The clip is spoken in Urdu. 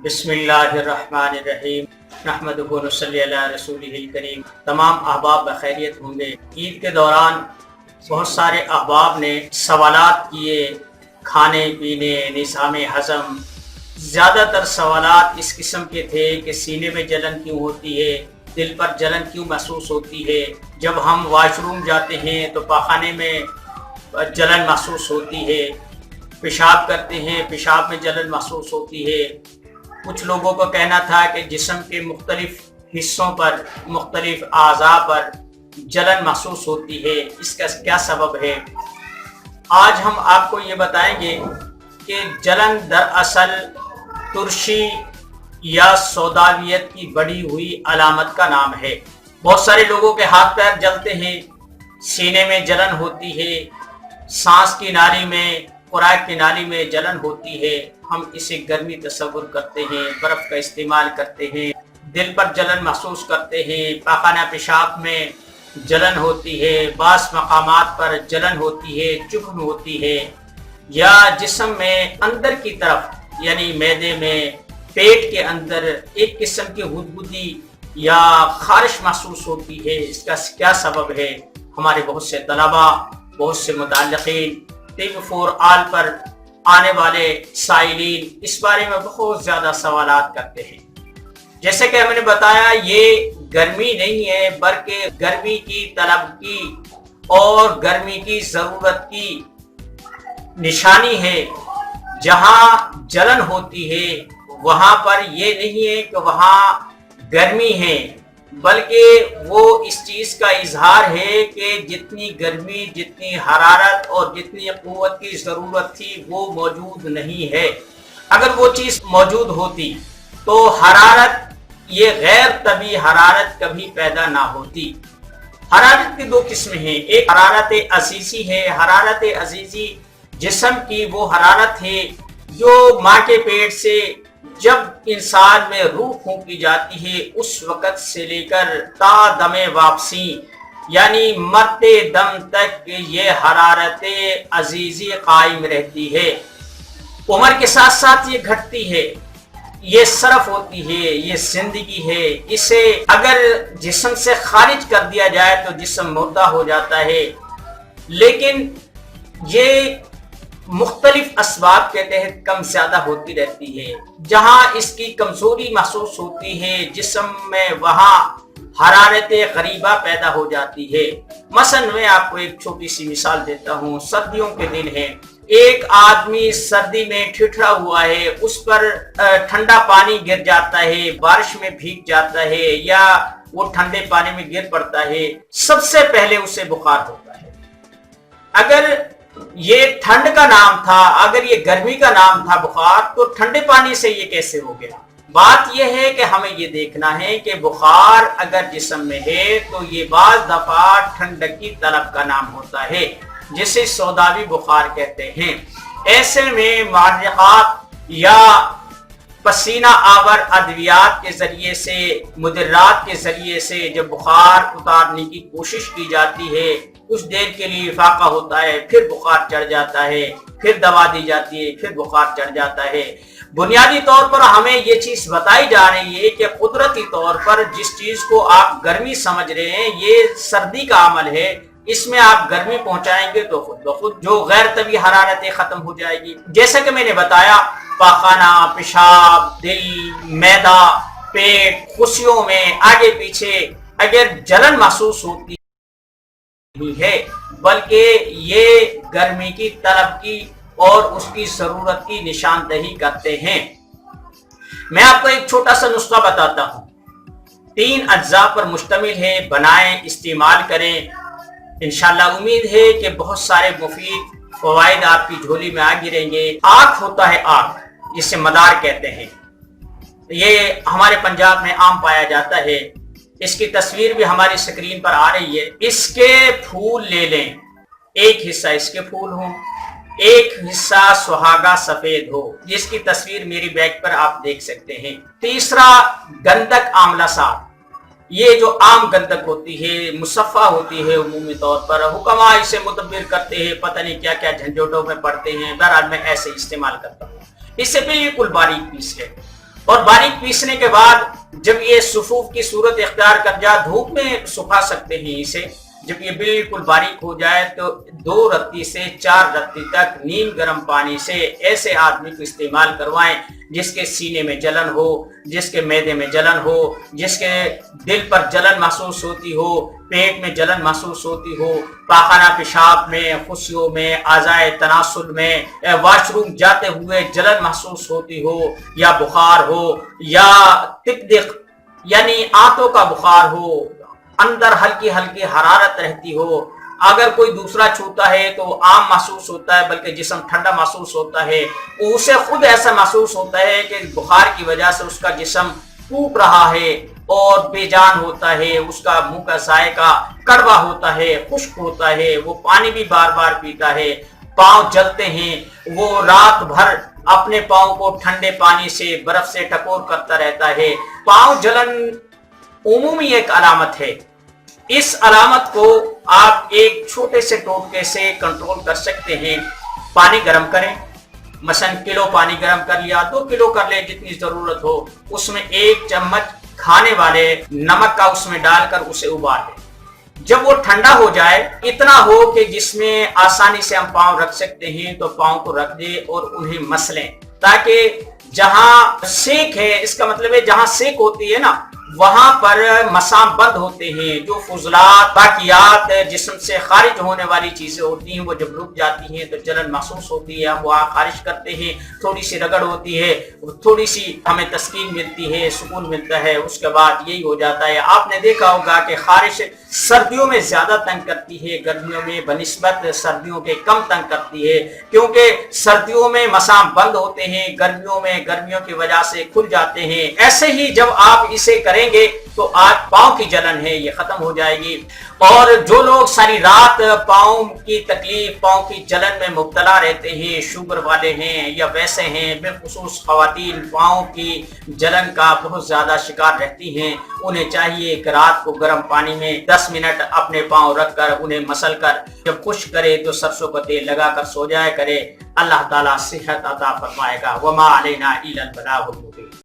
بسم اللہ الرحمن الرحیم نحمدہ ونصلی علی رسولہ الکریم۔ تمام احباب بخیریت ہوں گے۔ عید کے دوران بہت سارے احباب نے سوالات کیے، کھانے پینے، نظام ہضم۔ زیادہ تر سوالات اس قسم کے تھے کہ سینے میں جلن کیوں ہوتی ہے، دل پر جلن کیوں محسوس ہوتی ہے، جب ہم واش روم جاتے ہیں تو پاخانے میں جلن محسوس ہوتی ہے، پیشاب کرتے ہیں پیشاب میں جلن محسوس ہوتی ہے۔ کچھ لوگوں کا کہنا تھا کہ جسم کے مختلف حصوں پر، مختلف اعضاء پر جلن محسوس ہوتی ہے، اس کا کیا سبب ہے۔ آج ہم آپ کو یہ بتائیں گے کہ جلن دراصل ترشی یا سوداویت کی بڑھی ہوئی علامت کا نام ہے۔ بہت سارے لوگوں کے ہاتھ پیر جلتے ہیں، سینے میں جلن ہوتی ہے، سانس کی نالی میں، خوراک کی نالی میں جلن ہوتی ہے۔ ہم اسے گرمی تصور کرتے ہیں، برف کا استعمال کرتے ہیں، دل پر جلن محسوس کرتے ہیں، پاخانہ پیشاب میں جلن ہوتی ہے، بعض مقامات پر جلن ہوتی ہے، چبھن ہوتی ہے، یا جسم میں اندر کی طرف یعنی معدے میں، پیٹ کے اندر ایک قسم کی غدغدی یا خارش محسوس ہوتی ہے۔ اس کا کیا سبب ہے؟ ہمارے بہت سے طلباء، بہت سے متعلقین، طب فور آل پر آنے والے سائلین اس بارے میں بہت زیادہ سوالات کرتے ہیں۔ جیسے کہ ہم نے بتایا، یہ گرمی نہیں ہے بلکہ گرمی کی طلب کی اور گرمی کی ضرورت کی نشانی ہے۔ جہاں جلن ہوتی ہے وہاں پر یہ نہیں ہے کہ وہاں گرمی ہے، بلکہ وہ اس چیز کا اظہار ہے کہ جتنی گرمی، جتنی حرارت اور جتنی قوت کی ضرورت تھی وہ موجود نہیں ہے۔ اگر وہ چیز موجود ہوتی تو حرارت، یہ غیر طبیعی حرارت کبھی پیدا نہ ہوتی۔ حرارت کی دو قسمیں ہیں، ایک حرارت عزیزی ہے۔ حرارت عزیزی جسم کی وہ حرارت ہے جو ماں کے پیٹ سے جب انسان میں روح پھونکی جاتی ہے اس وقت سے لے کر تا دم واپسی یعنی مرتے دم تک یہ حرارت عزیزی قائم رہتی ہے۔ عمر کے ساتھ ساتھ یہ گھٹتی ہے، یہ صرف ہوتی ہے، یہ زندگی ہے۔ اسے اگر جسم سے خارج کر دیا جائے تو جسم مردہ ہو جاتا ہے، لیکن یہ مختلف اسباب کے تحت کم زیادہ ہوتی رہتی ہے۔ جہاں اس کی کمزوری محسوس ہوتی ہے جسم میں، وہاں حرارت غریبہ پیدا ہو جاتی ہے۔ مثلا میں آپ کو ایک چھوٹی سی مثال دیتا ہوں۔ سردیوں کے دن ہیں، ایک آدمی سردی میں ٹھٹھرا ہوا ہے، اس پر ٹھنڈا پانی گر جاتا ہے، بارش میں بھیگ جاتا ہے یا وہ ٹھنڈے پانی میں گر پڑتا ہے، سب سے پہلے اسے بخار ہوتا ہے۔ اگر یہ ٹھنڈ کا نام تھا، اگر یہ گرمی کا نام تھا بخار، تو ٹھنڈے پانی سے یہ کیسے ہو گیا؟ بات یہ ہے کہ ہمیں یہ دیکھنا ہے کہ بخار اگر جسم میں ہے تو یہ بعض دفعہ ٹھنڈک کی طلب کا نام ہوتا ہے، جسے سوداوی بخار کہتے ہیں۔ ایسے میں معرقات یا پسینہ آور ادویات کے ذریعے سے، مدرات کے ذریعے سے جب بخار اتارنے کی کوشش کی جاتی ہے، کچھ دیر کے لیے افاقہ ہوتا ہے، پھر بخار چڑھ جاتا ہے، پھر دوا دی جاتی ہے، پھر بخار چڑھ جاتا ہے۔ بنیادی طور پر ہمیں یہ چیز بتائی جا رہی ہے کہ قدرتی طور پر جس چیز کو آپ گرمی سمجھ رہے ہیں یہ سردی کا عمل ہے، اس میں آپ گرمی پہنچائیں گے تو خود بخود جو غیر طبیعی حرارتیں ختم ہو جائے گی۔ جیسا کہ میں نے بتایا، پاخانہ، پیشاب، دل، معدہ، پیٹ، خصیوں میں آگے پیچھے اگر جلن محسوس ہوتی ہے، بلکہ یہ گرمی کی طلب کی اور اس کی ضرورت کی نشاندہی کرتے ہیں۔ میں آپ کو ایک چھوٹا سا نسخہ بتاتا ہوں، 3 اجزاء پر مشتمل ہے، بنائیں، استعمال کریں۔ انشاءاللہ امید ہے کہ بہت سارے مفید فوائد آپ کی جھولی میں آ گریں گے۔ آک ہوتا ہے، آک جسے مدار کہتے ہیں، یہ ہمارے پنجاب میں عام پایا جاتا ہے۔ اس کی تصویر بھی ہماری سکرین پر آ رہی ہے۔ اس کے پھول لے لیں، ایک حصہ اس کے پھول ہوں، ایک حصہ سہاگا سفید ہو، جس کی تصویر میری بیک پر آپ دیکھ سکتے ہیں۔ تیسرا گندک آملہ ساگ، یہ جو عام گندک ہوتی ہے، مصفہ ہوتی ہے عمومی طور پر، حکما اسے مدبر کرتے ہیں، پتہ نہیں کیا کیا جھنجھوٹوں میں پڑتے ہیں، بہرحال میں ایسے استعمال کرتا ہوں۔ اس سے بالکل باریک پیس لیں۔ اور باریک پیسنے کے بعد جب یہ صفوف کی صورت اختیار کر جائے، دھوپ میں سکھا سکتے ہیں اسے، جب یہ بالکل باریک ہو جائے تو 2 رتی سے 4 رتی تک نیم گرم پانی سے ایسے آدمی کو استعمال کروائیں جس کے سینے میں جلن ہو، جس کے معدے میں جلن ہو، جس کے دل پر جلن محسوس ہوتی ہو، پیٹ میں جلن محسوس ہوتی ہو، پاخانہ پیشاب میں، خصیوں میں، اعضائے تناسل میں، واش روم جاتے ہوئے جلن محسوس ہوتی ہو، یا بخار ہو، یا تقدق یعنی آنتوں کا بخار ہو، اندر ہلکی ہلکی حرارت رہتی ہو، اگر کوئی دوسرا چھوتا ہے تو عام محسوس ہوتا ہے بلکہ جسم ٹھنڈا محسوس ہوتا ہے، اسے خود ایسا محسوس ہوتا ہے کہ بخار کی وجہ سے اس کا جسم ٹوٹ رہا ہے اور بے جان ہوتا ہے، اس کا منہ کا ذائقہ کڑوا ہوتا ہے، خشک ہوتا ہے، وہ پانی بھی بار بار پیتا ہے، پاؤں جلتے ہیں، وہ رات بھر اپنے پاؤں کو ٹھنڈے پانی سے برف سے ٹکور کرتا رہتا ہے۔ پاؤں جلن عمومی ایک علامت ہے، اس علامت کو آپ ایک چھوٹے سے ٹوٹکے سے کنٹرول کر سکتے ہیں۔ پانی گرم کریں، مثلا کلو پانی گرم کر لیا، 2 کلو کر لیں جتنی ضرورت ہو، اس میں 1 چمچ کھانے والے نمک کا اس میں ڈال کر اسے ابال لیں۔ جب وہ ٹھنڈا ہو جائے، اتنا ہو کہ جس میں آسانی سے ہم پاؤں رکھ سکتے ہیں، تو پاؤں کو رکھ دیں اور انہیں مسلیں، تاکہ جہاں سیک ہے، اس کا مطلب ہے جہاں سیک ہوتی ہے نا، وہاں پر مسام بند ہوتے ہیں، جو فضلات باقیات جسم سے خارج ہونے والی چیزیں ہوتی ہیں وہ جب رک جاتی ہیں تو جلن محسوس ہوتی ہے، ہم وہاں خارج کرتے ہیں، تھوڑی سی رگڑ ہوتی ہے، تھوڑی سی ہمیں تسکین ملتی ہے، سکون ملتا ہے، اس کے بعد یہی ہو جاتا ہے۔ آپ نے دیکھا ہوگا کہ خارش سردیوں میں زیادہ تنگ کرتی ہے، گرمیوں میں بنسبت سردیوں کے کم تنگ کرتی ہے، کیونکہ سردیوں میں مسام بند ہوتے ہیں، گرمیوں میں گرمیوں کی وجہ سے کھل جاتے ہیں۔ ایسے ہی جب آپ اسے کریں گے تو آج پاؤں کی جلن ہے یہ ختم ہو جائے گی۔ اور جو لوگ ساری رات پاؤں کی تکلیف، پاؤں کی جلن میں مبتلا رہتے ہیں، شوگر والے ہیں یا ویسے ہیں، بالخصوص خواتین پاؤں کی جلن کا بہت زیادہ شکار رہتی ہیں، انہیں چاہیے کہ رات کو گرم پانی میں 10 منٹ اپنے پاؤں رکھ کر انہیں مسل کر جب خشک کرے تو سرسوں کا تیل لگا کر سو جایا کرے۔ اللہ تعالیٰ صحت عطا فرمائے گا۔ وما علینا الا البلاغ المبین۔